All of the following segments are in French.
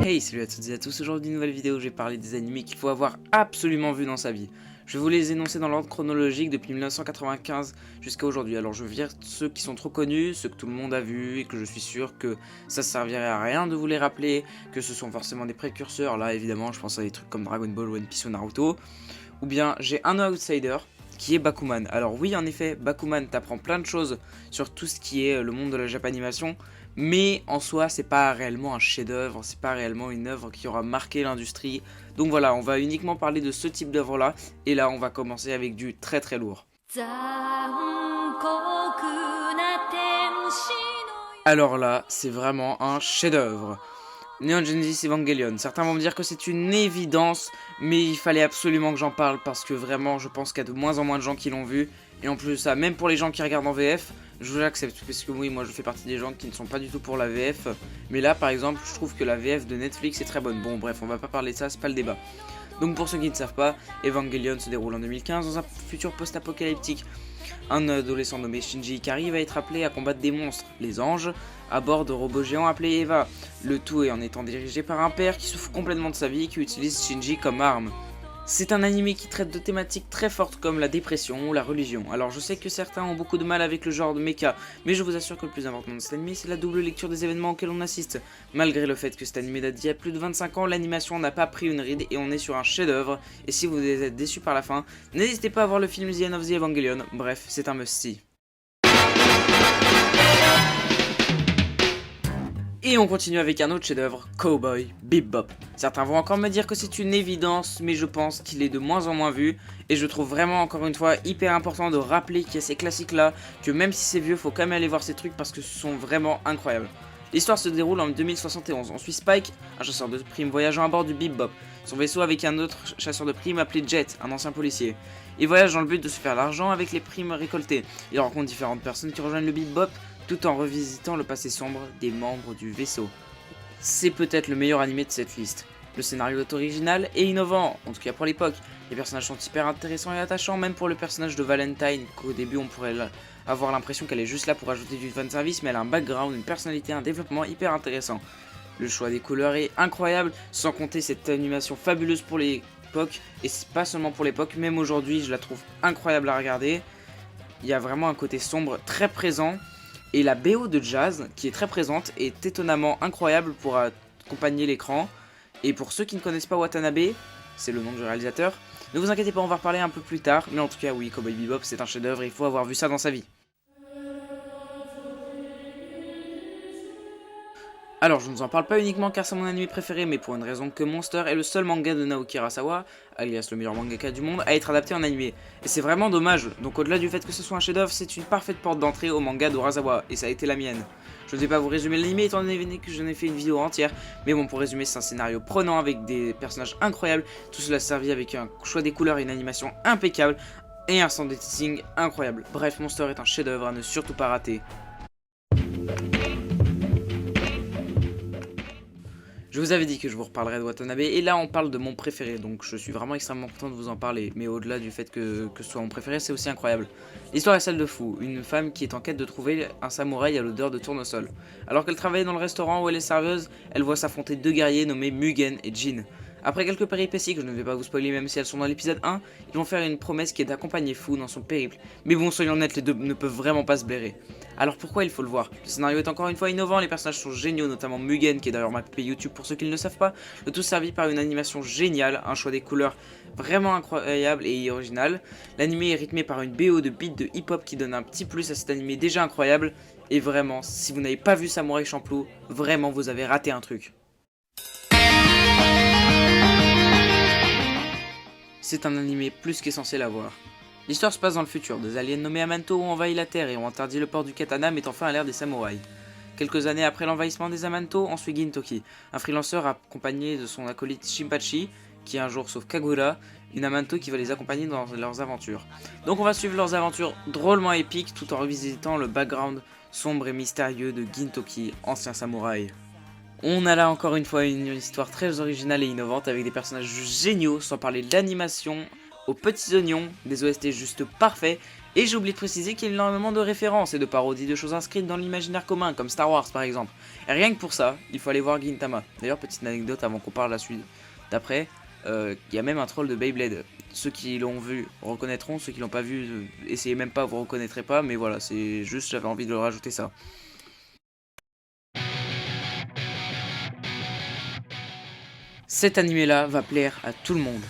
Hey, salut à toutes et à tous, aujourd'hui une nouvelle vidéo où je vais parler des animés qu'il faut avoir absolument vu dans sa vie. Je vais vous les énoncer dans l'ordre chronologique depuis 1995 jusqu'à aujourd'hui. Alors je vais dire ceux qui sont trop connus, ceux que tout le monde a vu et que je suis sûr que ça servirait à rien de vous les rappeler, que ce sont forcément des précurseurs. Là évidemment je pense à des trucs comme Dragon Ball, One Piece ou Naruto. Ou bien j'ai un outsider qui est Bakuman. Alors oui en effet, Bakuman t'apprend plein de choses sur tout ce qui est le monde de la Japanimation. Mais en soi, c'est pas réellement un chef-d'œuvre, c'est pas réellement une œuvre qui aura marqué l'industrie. Donc voilà, on va uniquement parler de ce type d'œuvre-là. Et là, on va commencer avec du très très lourd. Alors là, c'est vraiment un chef-d'œuvre. Neon Genesis Evangelion. Certains vont me dire que c'est une évidence, mais il fallait absolument que j'en parle parce que vraiment, je pense qu'il y a de moins en moins de gens qui l'ont vu. Et en plus de ça, même pour les gens qui regardent en VF, je l'accepte parce que oui, moi je fais partie des gens qui ne sont pas du tout pour la VF. Mais là, par exemple, je trouve que la VF de Netflix est très bonne. Bon, bref, on va pas parler de ça, c'est pas le débat. Donc pour ceux qui ne savent pas, Evangelion se déroule en 2015 dans un futur post-apocalyptique. Un adolescent nommé Shinji Ikari va être appelé à combattre des monstres, les anges, à bord de robots géants appelés Eva. Le tout est en étant dirigé par un père qui se fout complètement de sa vie et qui utilise Shinji comme arme. C'est un animé qui traite de thématiques très fortes comme la dépression ou la religion. Alors je sais que certains ont beaucoup de mal avec le genre de mecha, mais je vous assure que le plus important de cet animé c'est la double lecture des événements auxquels on assiste. Malgré le fait que cet animé date d'il y a plus de 25 ans, l'animation n'a pas pris une ride et on est sur un chef-d'œuvre. Et si vous êtes déçus par la fin, n'hésitez pas à voir le film The End of the Evangelion. Bref, c'est un must-see. Et on continue avec un autre chef-d'œuvre, Cowboy Bebop. Certains vont encore me dire que c'est une évidence, mais je pense qu'il est de moins en moins vu. Et je trouve vraiment encore une fois hyper important de rappeler qu'il y a ces classiques là, que même si c'est vieux, faut quand même aller voir ces trucs parce que ce sont vraiment incroyables. L'histoire se déroule en 2071. On suit Spike, un chasseur de primes voyageant à bord du Bebop. Son vaisseau avec un autre chasseur de primes appelé Jet, un ancien policier. Il voyage dans le but de se faire l'argent avec les primes récoltées. Il rencontre différentes personnes qui rejoignent le Bebop, tout en revisitant le passé sombre des membres du vaisseau. C'est peut-être le meilleur animé de cette liste. Le scénario est original et innovant, en tout cas pour l'époque. Les personnages sont hyper intéressants et attachants, même pour le personnage de Valentine, qu'au début on pourrait avoir l'impression qu'elle est juste là pour ajouter du fanservice, mais elle a un background, une personnalité, un développement hyper intéressant. Le choix des couleurs est incroyable, sans compter cette animation fabuleuse pour l'époque, et c'est pas seulement pour l'époque, même aujourd'hui je la trouve incroyable à regarder. Il y a vraiment un côté sombre très présent. Et la BO de jazz, qui est très présente, est étonnamment incroyable pour accompagner l'écran. Et pour ceux qui ne connaissent pas Watanabe, c'est le nom du réalisateur, ne vous inquiétez pas, on va reparler un peu plus tard. Mais en tout cas, oui, Cowboy Bebop, c'est un chef-d'œuvre et il faut avoir vu ça dans sa vie. Alors, je ne vous en parle pas uniquement car c'est mon anime préféré, mais pour une raison que Monster est le seul manga de Naoki Urasawa, alias le meilleur mangaka du monde, à être adapté en animé. Et c'est vraiment dommage, donc au-delà du fait que ce soit un chef-d'œuvre, c'est une parfaite porte d'entrée au manga d'Urasawa, et ça a été la mienne. Je ne vais pas vous résumer l'anime étant donné que je n'ai fait une vidéo entière, mais bon, pour résumer, c'est un scénario prenant avec des personnages incroyables, tout cela servi avec un choix des couleurs et une animation impeccable, et un sound editing incroyable. Bref, Monster est un chef-d'œuvre à ne surtout pas rater. Je vous avais dit que je vous reparlerai de Watanabe, et là on parle de mon préféré, donc je suis vraiment extrêmement content de vous en parler, mais au-delà du fait que ce soit mon préféré, c'est aussi incroyable. L'histoire est celle de Fu, une femme qui est en quête de trouver un samouraï à l'odeur de tournesol. Alors qu'elle travaille dans le restaurant où elle est serveuse, elle voit s'affronter deux guerriers nommés Mugen et Jin. Après quelques péripéties que je ne vais pas vous spoiler même si elles sont dans l'épisode 1, ils vont faire une promesse qui est d'accompagner Fu dans son périple. Mais bon, soyons honnêtes, les deux ne peuvent vraiment pas se blairer. Alors pourquoi il faut le voir? Le scénario est encore une fois innovant, les personnages sont géniaux, notamment Mugen qui est d'ailleurs ma pépé YouTube pour ceux qui ne le savent pas. Le tout servi par une animation géniale, un choix des couleurs vraiment incroyable et original. L'animé est rythmé par une BO de beat de hip-hop qui donne un petit plus à cet animé déjà incroyable. Et vraiment, si vous n'avez pas vu Samurai Champloo, vraiment vous avez raté un truc. C'est un animé plus qu'essentiel à voir. L'histoire se passe dans le futur, des aliens nommés Amanto ont envahi la Terre et ont interdit le port du katana mettant fin à l'ère des samouraïs. Quelques années après l'envahissement des Amanto, on suit Gintoki, un freelanceur accompagné de son acolyte Shinpachi, qui un jour sauve Kagura, une Amanto qui va les accompagner dans leurs aventures. Donc on va suivre leurs aventures drôlement épiques tout en revisitant le background sombre et mystérieux de Gintoki, ancien samouraï. On a là encore une fois une histoire très originale et innovante avec des personnages géniaux, sans parler de l'animation aux petits oignons, des OST juste parfaits, et j'ai oublié de préciser qu'il y a énormément de références et de parodies de choses inscrites dans l'imaginaire commun, comme Star Wars par exemple. Et rien que pour ça, il faut aller voir Gintama. D'ailleurs, petite anecdote avant qu'on parle la suite d'après, il y a même un troll de Beyblade. Ceux qui l'ont vu reconnaîtront, ceux qui l'ont pas vu, essayez même pas, vous reconnaîtrez pas, mais voilà, c'est juste, j'avais envie de rajouter ça. Cet animé là va plaire à tout le monde.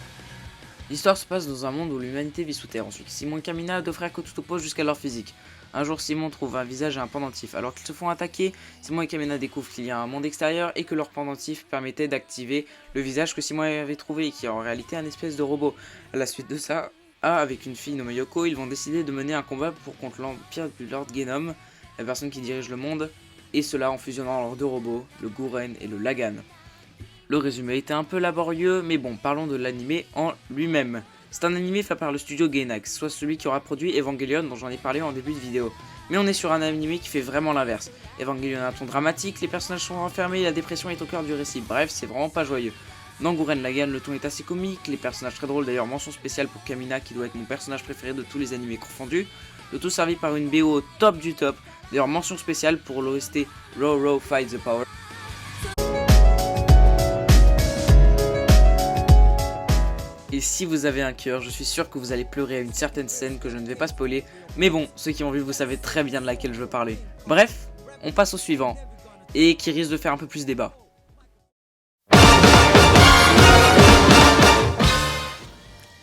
L'histoire se passe dans un monde où l'humanité vit sous terre. Ensuite, Simon et Kamina a deux frères que tout oppose jusqu'à leur physique. Un jour, Simon trouve un visage et un pendentif. Alors qu'ils se font attaquer, Simon et Kamina découvrent qu'il y a un monde extérieur et que leur pendentif permettait d'activer le visage que Simon avait trouvé et qui est en réalité un espèce de robot. À la suite de ça, avec une fille nommée Yoko, ils vont décider de mener un combat contre l'empire du Lord Genom, la personne qui dirige le monde, et cela en fusionnant leurs deux robots, le Guren et le Lagan. Le résumé était un peu laborieux, mais bon, parlons de l'animé en lui-même. C'est un animé fait par le studio Gainax, soit celui qui aura produit Evangelion dont j'en ai parlé en début de vidéo. Mais on est sur un animé qui fait vraiment l'inverse. Evangelion a un ton dramatique, les personnages sont enfermés, la dépression est au cœur du récit, bref, c'est vraiment pas joyeux. Dans Guren Lagann, le ton est assez comique, les personnages très drôles, d'ailleurs mention spéciale pour Kamina qui doit être mon personnage préféré de tous les animés confondus. Le tout servi par une BO au top du top, d'ailleurs mention spéciale pour l'OST Row Row Fight the Power. Et si vous avez un cœur, je suis sûr que vous allez pleurer à une certaine scène que je ne vais pas spoiler. Mais bon, ceux qui ont vu, vous savez très bien de laquelle je veux parler. Bref, on passe au suivant. Et qui risque de faire un peu plus débat.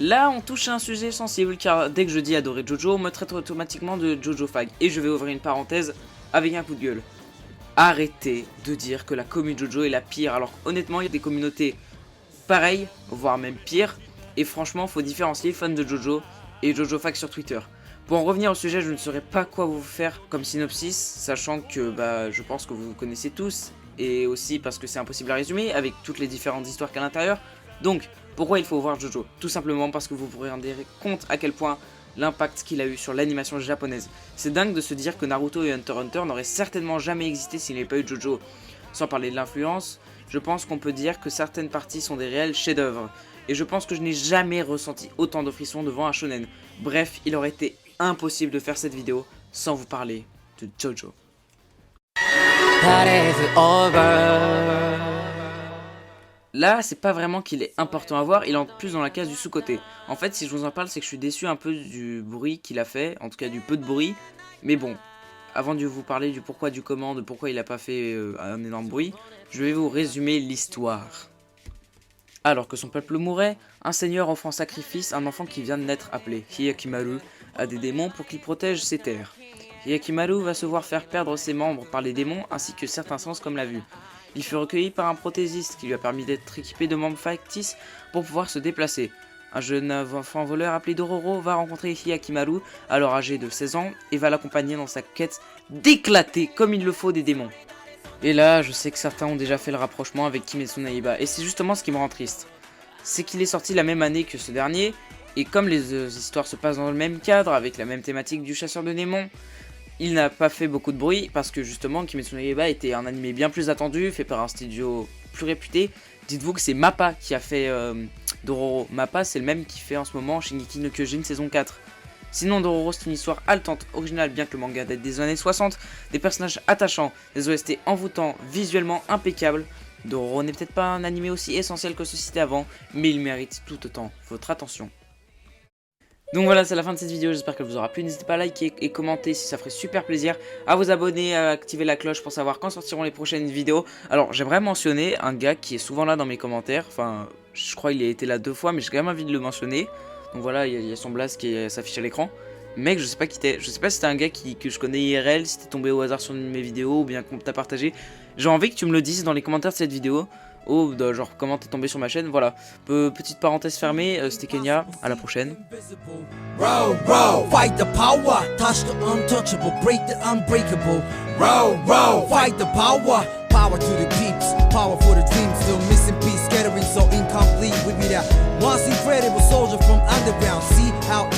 Là, on touche à un sujet sensible car dès que je dis adorer Jojo, on me traite automatiquement de Jojo Fag. Et je vais ouvrir une parenthèse avec un coup de gueule. Arrêtez de dire que la commu Jojo est la pire alors qu'honnêtement, il y a des communautés pareilles, voire même pires. Et franchement, faut différencier fans de Jojo et Jojo Fag sur Twitter. Pour en revenir au sujet, je ne saurais pas quoi vous faire comme synopsis, sachant que je pense que vous connaissez tous, et aussi parce que c'est impossible à résumer avec toutes les différentes histoires qu'il y a à l'intérieur. Donc, pourquoi il faut voir Jojo? Tout simplement parce que vous pourrez rendre compte à quel point l'impact qu'il a eu sur l'animation japonaise. C'est dingue de se dire que Naruto et Hunter x Hunter n'auraient certainement jamais existé s'il n'y avait pas eu Jojo. Sans parler de l'influence, je pense qu'on peut dire que certaines parties sont des réels chefs-d'œuvre. Et je pense que je n'ai jamais ressenti autant de frissons devant un shonen. Bref, il aurait été impossible de faire cette vidéo sans vous parler de Jojo. Là, c'est pas vraiment qu'il est important à voir, il est en plus dans la case du sous-côté. En fait, si je vous en parle, c'est que je suis déçu un peu du bruit qu'il a fait, en tout cas du peu de bruit. Mais bon, avant de vous parler du pourquoi, du comment, de pourquoi il a pas fait un énorme bruit, je vais vous résumer l'histoire. Alors que son peuple mourait, un seigneur offre en sacrifice un enfant qui vient de naître appelé Hyakimaru à des démons pour qu'il protège ses terres. Hyakimaru va se voir faire perdre ses membres par les démons ainsi que certains sens comme la vue. Il fut recueilli par un prothésiste qui lui a permis d'être équipé de membres factices pour pouvoir se déplacer. Un jeune enfant voleur appelé Dororo va rencontrer Hyakimaru, alors âgé de 16 ans, et va l'accompagner dans sa quête d'éclater comme il le faut des démons. Et là, je sais que certains ont déjà fait le rapprochement avec Kimetsu no Yaiba, et c'est justement ce qui me rend triste. C'est qu'il est sorti la même année que ce dernier, et comme les histoires se passent dans le même cadre, avec la même thématique du chasseur de démons, il n'a pas fait beaucoup de bruit, parce que justement Kimetsu no Yaiba était un anime bien plus attendu, fait par un studio plus réputé. Dites-vous que c'est Mappa qui a fait Dororo. Mappa, c'est le même qui fait en ce moment Shingeki no Kyojin saison 4. Sinon, Dororo, c'est une histoire haletante, originale, bien que le manga date des années 60, des personnages attachants, des OST envoûtants, visuellement impeccables. Dororo n'est peut-être pas un animé aussi essentiel que ceci était avant, mais il mérite tout autant votre attention. Donc voilà, c'est la fin de cette vidéo, j'espère qu'elle vous aura plu. N'hésitez pas à liker et commenter si ça ferait super plaisir, à vous abonner, à activer la cloche pour savoir quand sortiront les prochaines vidéos. Alors, j'aimerais mentionner un gars qui est souvent là dans mes commentaires, enfin, je crois qu'il a été là 2 fois, mais j'ai quand même envie de le mentionner. Donc voilà, il y a son blaze qui s'affiche à l'écran. Mec, je sais pas qui t'es. Je sais pas si c'était un gars que je connais IRL, si t'es tombé au hasard sur une de mes vidéos ou bien qu'on t'a partagé. J'ai envie que tu me le dises dans les commentaires de cette vidéo. Oh, genre comment t'es tombé sur ma chaîne, voilà. Petite parenthèse fermée, c'était Kenya, à la prochaine. Row, row, fight the power, touch the untouchable, break the unbreakable. Row, row, fight the power, power to the peeps, power for the dreams, still missing piece, scattering so incomplete. We be that once incredible soldier from underground, see how